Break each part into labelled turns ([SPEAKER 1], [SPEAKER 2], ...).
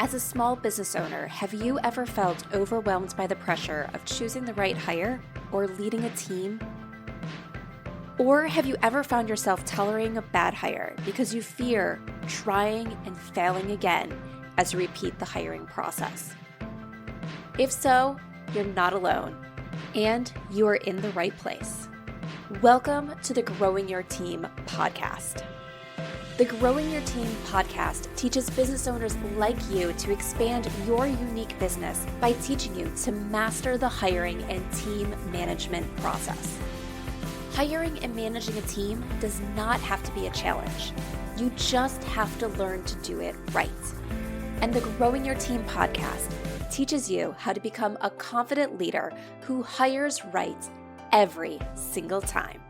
[SPEAKER 1] As a small business owner, have you ever felt overwhelmed by the pressure of choosing the right hire or leading a team? Or have you ever found yourself tolerating a bad hire because you fear trying and failing again as you repeat the hiring process? If so, you're not alone, and you are in the right place. Welcome to the Growing Your Team podcast. The Growing Your Team podcast teaches business owners like you to expand your unique business by teaching you to master the hiring and team management process. Hiring and managing a team does not have to be a challenge. You just have to learn to do it right. And the Growing Your Team podcast teaches you how to become a confident leader who hires right every single time.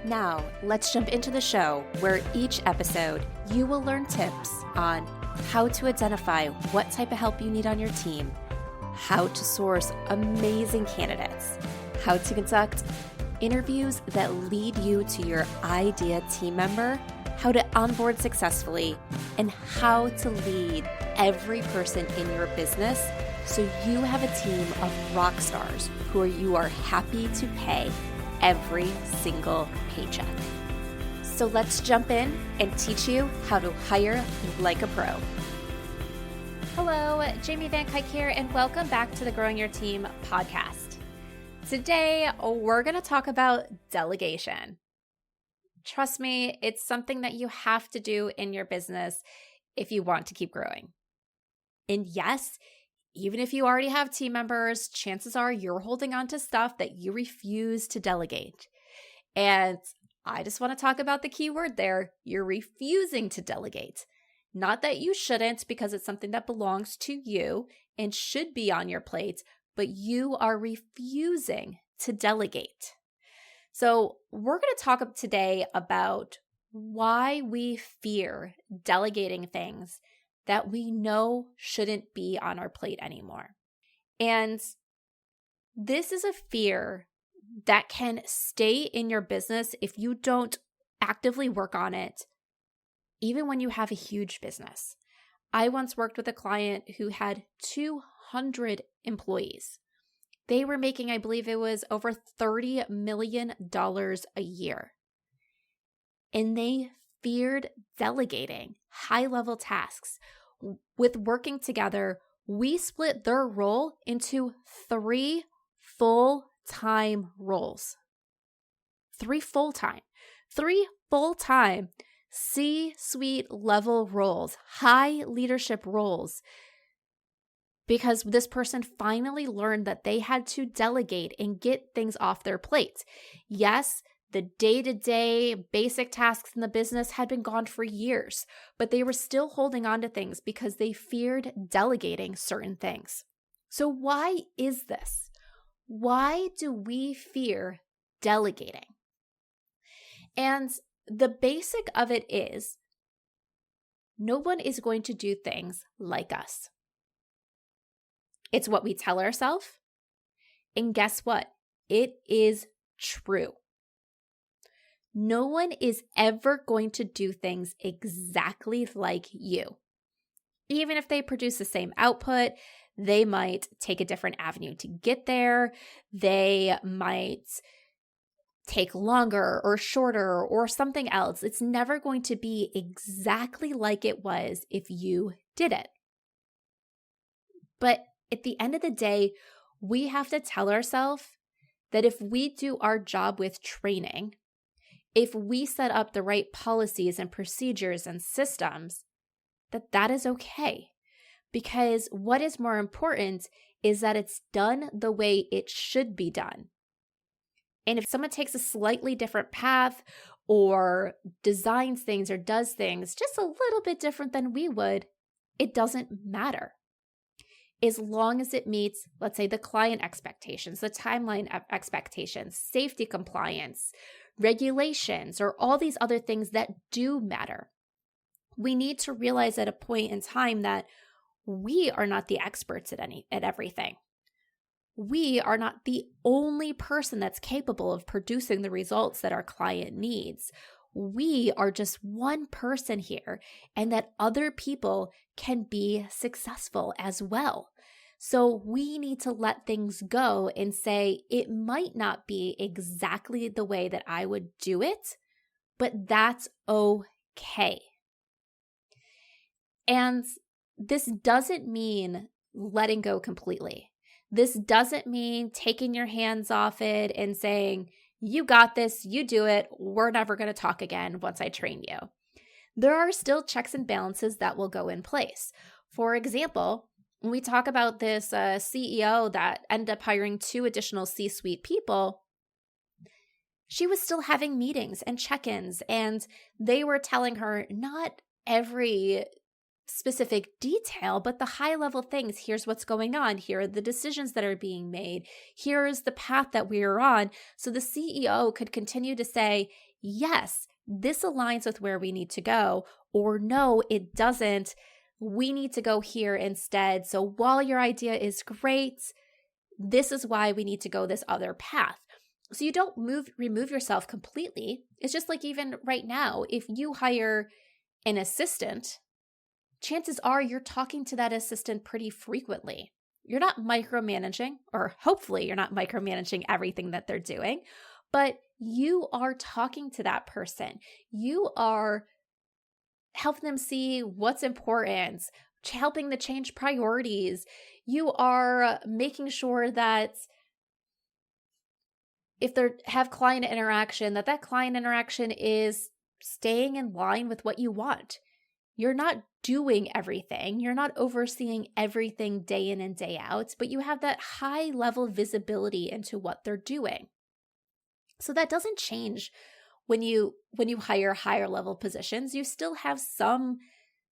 [SPEAKER 1] Now, let's jump into the show where each episode you will learn tips on how to identify what type of help you need on your team, how to source amazing candidates, how to conduct interviews that lead you to your ideal team member, how to onboard successfully, and how to lead every person in your business so you have a team of rock stars who you are happy to pay every single paycheck. So let's jump in and teach you how to hire like a pro. Hello, Jamie Van Kuyk here, and welcome back to the Growing Your Team podcast. Today, we're going to talk about delegation. Trust me, it's something that you have to do in your business if you want to keep growing. And yes, even if you already have team members, chances are you're holding on to stuff that you refuse to delegate. And I just want to talk about the key word there. You're refusing to delegate. Not that you shouldn't, because it's something that belongs to you and should be on your plate, but you are refusing to delegate. So we're going to talk today about why we fear delegating things that we know shouldn't be on our plate anymore. And this is a fear that can stay in your business if you don't actively work on it, even when you have a huge business. I once worked with a client who had 200 employees. They were making, I believe it was over $30 million a year. And they feared delegating high-level tasks. With working together, we split their role into 3 full-time roles. 3 full-time C-suite level roles, high leadership roles, because this person finally learned that they had to delegate and get things off their plate. Yes, the day-to-day basic tasks in the business had been gone for years, but they were still holding on to things because they feared delegating certain things. So why is this? Why do we fear delegating? And the basic of it is, no one is going to do things like us. It's what we tell ourselves. And guess what? It is true. No one is ever going to do things exactly like you. Even if they produce the same output, they might take a different avenue to get there. They might take longer or shorter or something else. It's never going to be exactly like it was if you did it. But at the end of the day, we have to tell ourselves that if we do our job with training, if we set up the right policies and procedures and systems, that is okay. Because what is more important is that it's done the way it should be done. And if someone takes a slightly different path or designs things or does things just a little bit different than we would, it doesn't matter. As long as it meets, let's say, the client expectations, the timeline expectations, safety compliance, regulations, or all these other things that do matter. We need to realize at a point in time that we are not the experts at everything. We are not the only person that's capable of producing the results that our client needs. we are just one person here and that other people can be successful as well. So we need to let things go and say, it might not be exactly the way that I would do it, but that's okay. And this doesn't mean letting go completely. This doesn't mean taking your hands off it and saying, you got this, you do it, we're never going to talk again once I train you. There are still checks and balances that will go in place. For example, when we talk about this CEO that ended up hiring 2 additional C-suite people, she was still having meetings and check-ins, and they were telling her not every specific detail, but the high-level things. Here's what's going on. Here are the decisions that are being made. Here is the path that we are on. So the CEO could continue to say, yes, this aligns with where we need to go, or no, it doesn't. We need to go here instead. So while your idea is great, this is why we need to go this other path. So you don't remove yourself completely. It's just like even right now, if you hire an assistant, chances are you're talking to that assistant pretty frequently. You're not micromanaging, or hopefully you're not micromanaging everything that they're doing, but you are talking to that person. You are helping them see what's important, helping to change priorities. You are making sure that if they have client interaction, that client interaction is staying in line with what you want. You're not doing everything. You're not overseeing everything day in and day out, but you have that high level visibility into what they're doing. So that doesn't change when you hire higher level positions. You still have some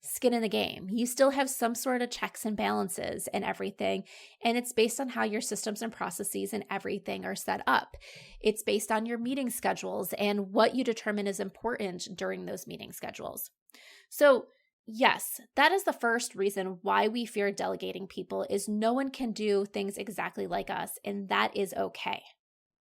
[SPEAKER 1] skin in the game. You still have some sort of checks and balances and everything. And it's based on how your systems and processes and everything are set up. It's based on your meeting schedules and what you determine is important during those meeting schedules. So yes, that is the first reason why we fear delegating people is no one can do things exactly like us, and that is okay.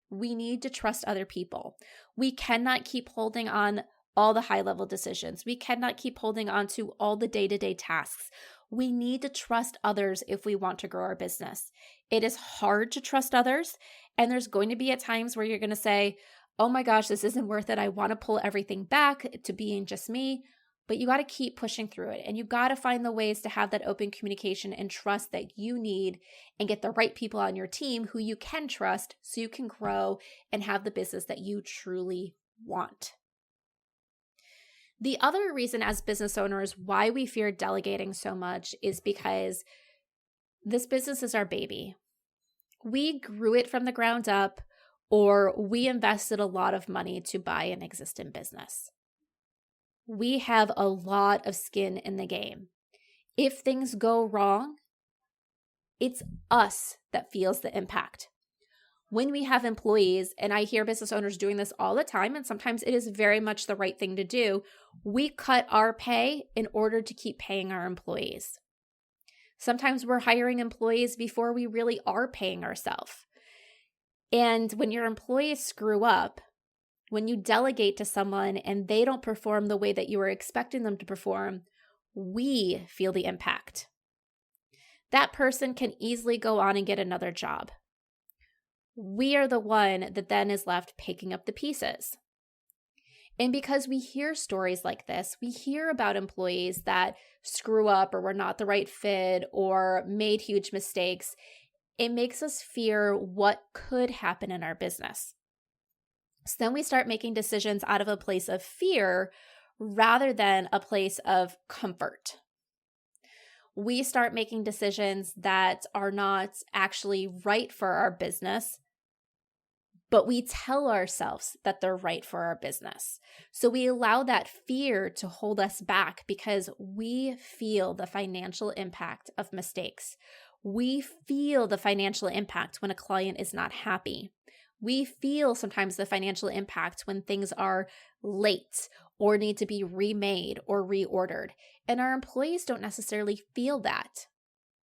[SPEAKER 1] We need to trust other people. We cannot keep holding on all the high-level decisions. We cannot keep holding on to all the day-to-day tasks. We need to trust others if we want to grow our business. It is hard to trust others, and there's going to be at times where you're going to say, oh my gosh, this isn't worth it. I want to pull everything back to being just me. But you got to keep pushing through it, and you got to find the ways to have that open communication and trust that you need and get the right people on your team who you can trust so you can grow and have the business that you truly want. The other reason as business owners why we fear delegating so much is because this business is our baby. We grew it from the ground up, or we invested a lot of money to buy an existing business. We have a lot of skin in the game. If things go wrong, it's us that feels the impact. When we have employees, and I hear business owners doing this all the time, and sometimes it is very much the right thing to do, we cut our pay in order to keep paying our employees. Sometimes we're hiring employees before we really are paying ourselves. And when your employees screw up, when you delegate to someone and they don't perform the way that you were expecting them to perform, we feel the impact. That person can easily go on and get another job. We are the one that then is left picking up the pieces. And because we hear stories like this, we hear about employees that screw up or were not the right fit or made huge mistakes, it makes us fear what could happen in our business. So then we start making decisions out of a place of fear rather than a place of comfort. We start making decisions that are not actually right for our business, but we tell ourselves that they're right for our business. So we allow that fear to hold us back because we feel the financial impact of mistakes. We feel the financial impact when a client is not happy. We feel sometimes the financial impact when things are late or need to be remade or reordered. And our employees don't necessarily feel that.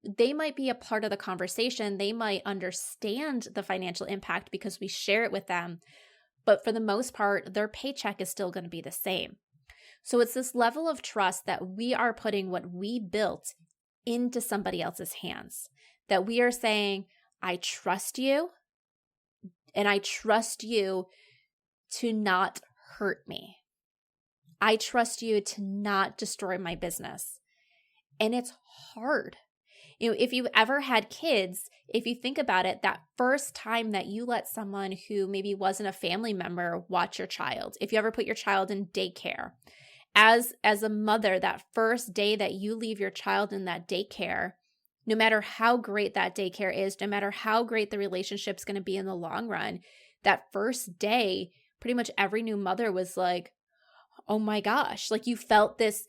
[SPEAKER 1] They might be a part of the conversation. They might understand the financial impact because we share it with them, but for the most part, their paycheck is still going to be the same. So it's this level of trust that we are putting what we built into somebody else's hands, that we are saying, I trust you, and I trust you to not hurt me. I trust you to not destroy my business. And it's hard. If you've ever had kids, if you think about it, that first time that you let someone who maybe wasn't a family member watch your child, if you ever put your child in daycare, as a mother, that first day that you leave your child in that daycare, no matter how great that daycare is, no matter how great the relationship's going to be in the long run, that first day, pretty much every new mother was like, oh my gosh, like you felt this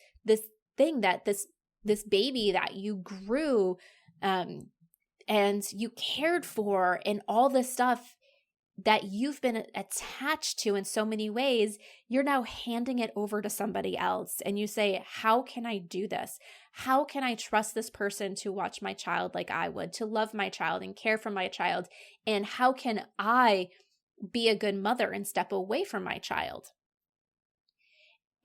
[SPEAKER 1] thing that this baby that you grew and you cared for and all this stuff that you've been attached to in so many ways, you're now handing it over to somebody else. And you say, how can I do this? How can I trust this person to watch my child like I would, to love my child and care for my child? And how can I be a good mother and step away from my child?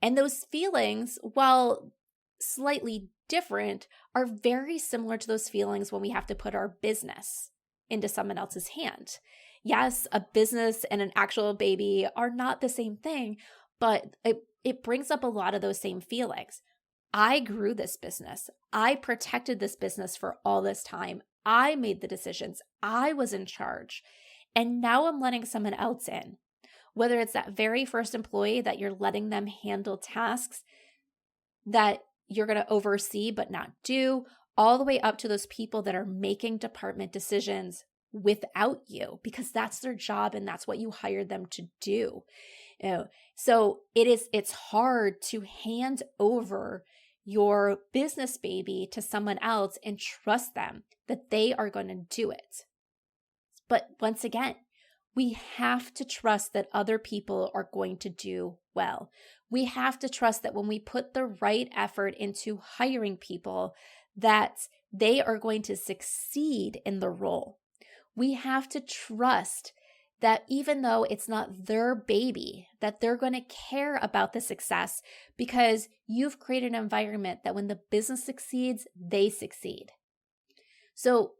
[SPEAKER 1] And those feelings, while slightly different, are very similar to those feelings when we have to put our business into someone else's hand. Yes, a business and an actual baby are not the same thing, but it brings up a lot of those same feelings. I grew this business. I protected this business for all this time. I made the decisions. I was in charge. And now I'm letting someone else in. Whether it's that very first employee that you're letting them handle tasks that you're going to oversee but not do, all the way up to those people that are making department decisions without you, because that's their job and that's what you hired them to do. So it's hard to hand over your business baby to someone else and trust them that they are going to do it. But once again, we have to trust that other people are going to do well. We have to trust that when we put the right effort into hiring people, that they are going to succeed in the role. We have to trust that even though it's not their baby, that they're going to care about the success because you've created an environment that when the business succeeds, they succeed. So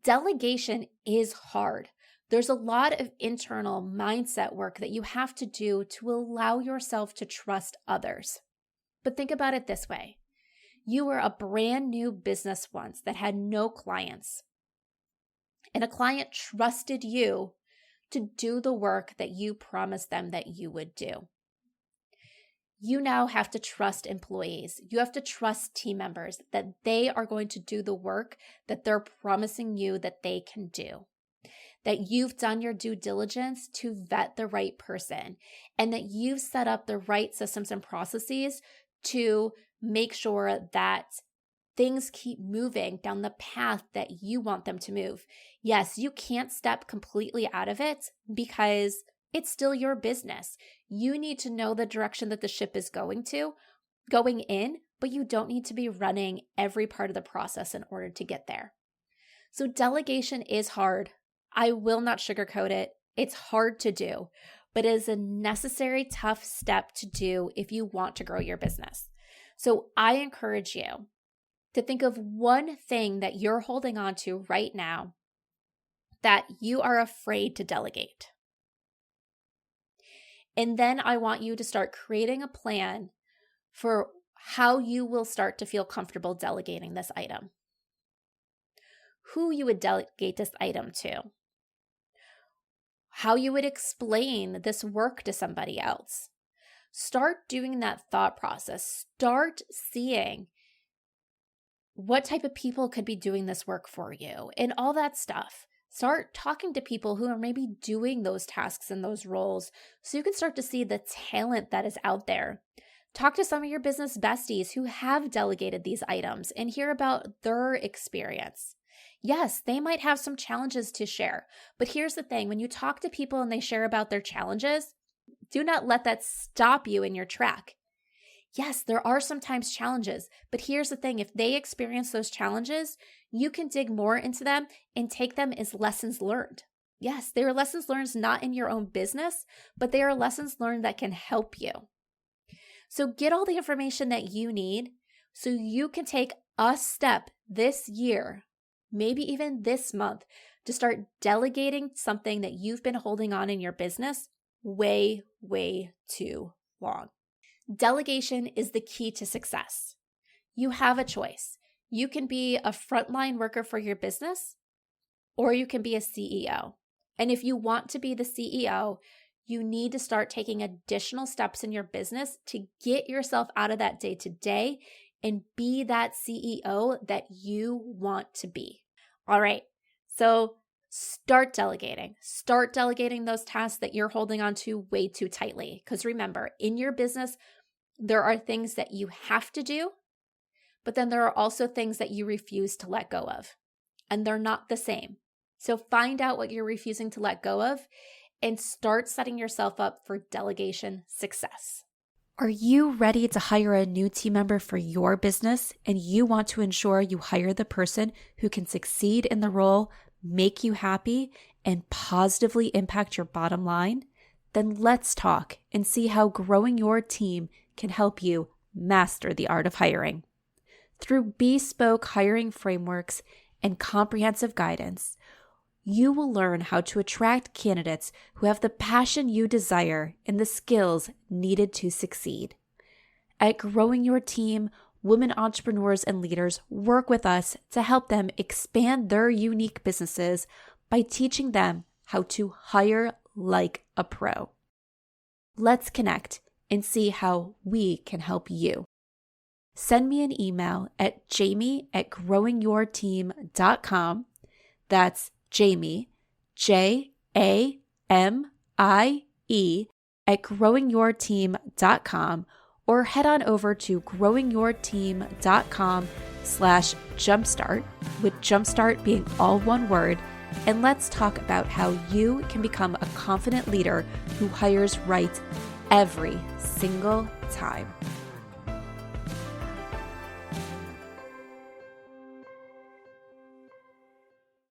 [SPEAKER 1] delegation is hard. There's a lot of internal mindset work that you have to do to allow yourself to trust others. But think about it this way. You were a brand new business once that had no clients, and a client trusted you to do the work that you promised them that you would do. You now have to trust employees. You have to trust team members that they are going to do the work that they're promising you that they can do. That you've done your due diligence to vet the right person, and that you've set up the right systems and processes to make sure that things keep moving down the path that you want them to move. Yes, you can't step completely out of it because it's still your business. You need to know the direction that the ship is going in, but you don't need to be running every part of the process in order to get there. So delegation is hard. I will not sugarcoat it. It's hard to do, but it is a necessary, tough step to do if you want to grow your business. So I encourage you to think of one thing that you're holding on to right now that you are afraid to delegate. And then I want you to start creating a plan for how you will start to feel comfortable delegating this item. Who you would delegate this item to. How you would explain this work to somebody else. Start doing that thought process. Start seeing what type of people could be doing this work for you and all that stuff. Start talking to people who are maybe doing those tasks and those roles so you can start to see the talent that is out there. Talk to some of your business besties who have delegated these items and hear about their experience. Yes, they might have some challenges to share, but here's the thing. When you talk to people and they share about their challenges, do not let that stop you in your track. Yes, there are sometimes challenges, but here's the thing. If they experience those challenges, you can dig more into them and take them as lessons learned. Yes, they are lessons learned not in your own business, but they are lessons learned that can help you. So get all the information that you need so you can take a step this year, maybe even this month, to start delegating something that you've been holding on in your business way, way too long. Delegation is the key to success. You have a choice. You can be a frontline worker for your business, or you can be a CEO. And if you want to be the CEO, you need to start taking additional steps in your business to get yourself out of that day-to-day and be that CEO that you want to be. All right, so start delegating. Start delegating those tasks that you're holding on to way too tightly. Because remember, in your business, there are things that you have to do, but then there are also things that you refuse to let go of, and they're not the same. So find out what you're refusing to let go of and start setting yourself up for delegation success. Are you ready to hire a new team member for your business and you want to ensure you hire the person who can succeed in the role, make you happy, and positively impact your bottom line? Then let's talk and see how growing your team can help you master the art of hiring. Through bespoke hiring frameworks and comprehensive guidance, you will learn how to attract candidates who have the passion you desire and the skills needed to succeed. At Growing Your Team, women entrepreneurs and leaders work with us to help them expand their unique businesses by teaching them how to hire like a pro. Let's connect and see how we can help you. Send me an email at jamie@growingyourteam.com. That's Jamie, Jamie, @growingyourteam.com, or head on over to growingyourteam.com/jumpstart, with jumpstart being all one word, and let's talk about how you can become a confident leader who hires right every single time.